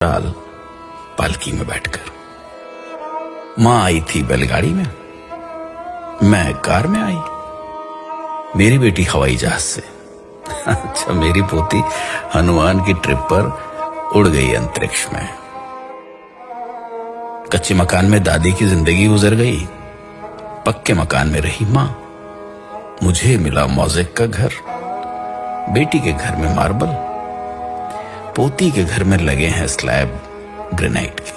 ससुराल पालकी में बैठकर। माँ आई थी बैलगाड़ी में, मैं कार में आई, मेरी बेटी हवाई जहाज से। अच्छा, मेरी पोती हनुमान की ट्रिप पर उड़ गई अंतरिक्ष में। कच्चे मकान में दादी की जिंदगी गुजर गई, पक्के मकान में रही माँ। मुझे मिला मौजेक का घर, बेटी के घर में मार्बल, पोती के घर में लगे हैं स्लैब ग्रेनाइट के।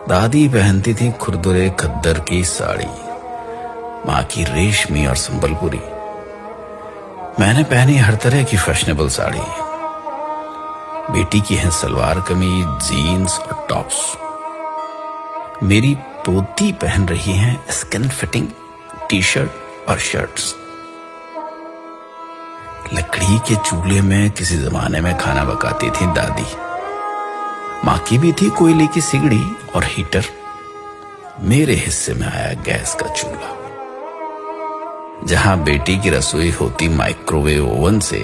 दादी पहनती थी खुरदुरे खद्दर की साड़ी, माँ की रेशमी और संबलपुरी। मैंने पहनी हर तरह की फैशनेबल साड़ी। बेटी की है सलवार कमीज, जीन्स और टॉप्स। मेरी पोती पहन रही है स्किन फिटिंग टी शर्ट और शर्ट्स। लकड़ी के चूल्हे में किसी जमाने में खाना पकाती थी दादी। माँ की भी थी कोयले की सिगड़ी और हीटर। मेरे हिस्से में आया गैस का चूल्हा। जहां बेटी की रसोई होती माइक्रोवेव ओवन से,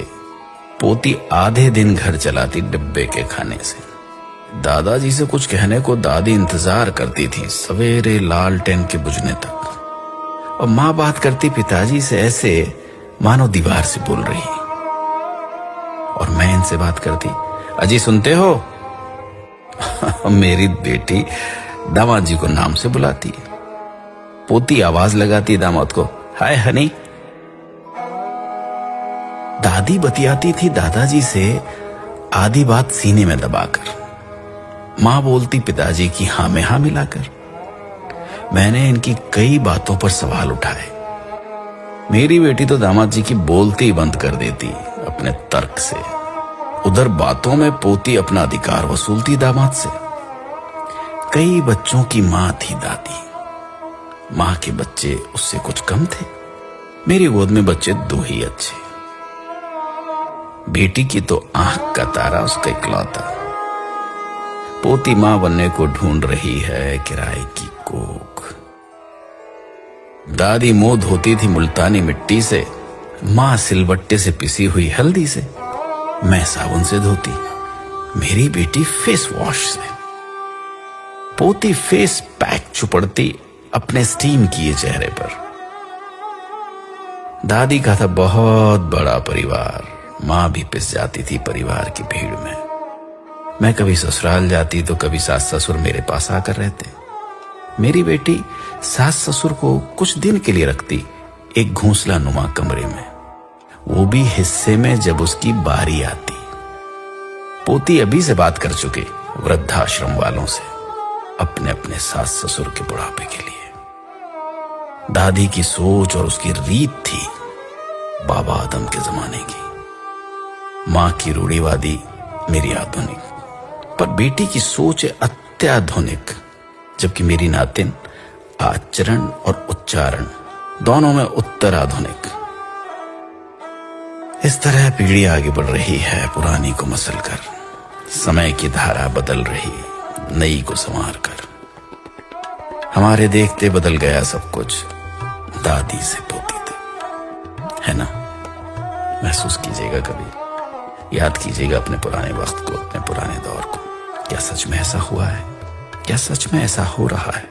पोती आधे दिन घर चलाती डिब्बे के खाने से। दादाजी से कुछ कहने को दादी इंतजार करती थी सवेरे लालटेन के बुझने तक, और माँ बात करती पिताजी से ऐसे मानो दीवार से बोल रही। और मैं इनसे बात करती, अजी सुनते हो? मेरी बेटी दामाद जी को नाम से बुलाती, पोती आवाज लगाती दामाद को, हाय हनी। दादी बतियाती थी दादाजी से आधी बात सीने में दबाकर। मां बोलती पिताजी की हाँ में हाँ मिलाकर। मैंने इनकी कई बातों पर सवाल उठाए। मेरी बेटी तो दामाद जी की बोलती ही बंद कर देती अपने तर्क से। उधर बातों में पोती अपना अधिकार वसूलती दामाद से। कई बच्चों की मां थी दादी। मां के बच्चे उससे कुछ कम थे। मेरी गोद में बच्चे दो ही अच्छे। बेटी की तो आंख का तारा उसका इकलौता। पोती मां बनने को ढूंढ रही है किराए की कोख। दादी मुंह धोती थी मुल्तानी मिट्टी से, मां सिलबट्टे से पिसी हुई हल्दी से। मैं साबुन से धोती, मेरी बेटी फेस वॉश से। पोती फेस पैक चुपड़ती अपने स्टीम किए चेहरे पर। दादी का था बहुत बड़ा परिवार। मां भी पिस जाती थी परिवार की भीड़ में। मैं कभी ससुराल जाती तो कभी सास ससुर मेरे पास आकर रहते। मेरी बेटी सास ससुर को कुछ दिन के लिए रखती एक घोंसला नुमा कमरे में, वो भी हिस्से में जब उसकी बारी आती। पोती अभी से बात कर चुके वृद्धाश्रम वालों से अपने अपने सास ससुर के बुढ़ापे के लिए। दादी की सोच और उसकी रीत थी बाबा आदम के जमाने की। मां की रूढ़िवादी, मेरी आधुनिक। पर बेटी की सोच अत्याधुनिक, जबकि मेरी नातिन आचरण और उच्चारण दोनों में उत्तर आधुनिक। इस तरह पीढ़ी आगे बढ़ रही है पुरानी को मसल कर। समय की धारा बदल रही, नई को संवार कर। हमारे देखते बदल गया सब कुछ, दादी से पोती तक, है ना? महसूस कीजिएगा, कभी याद कीजिएगा अपने पुराने वक्त को, अपने पुराने दौर को। क्या सच में ऐसा हुआ है? क्या सच में ऐसा हो रहा है?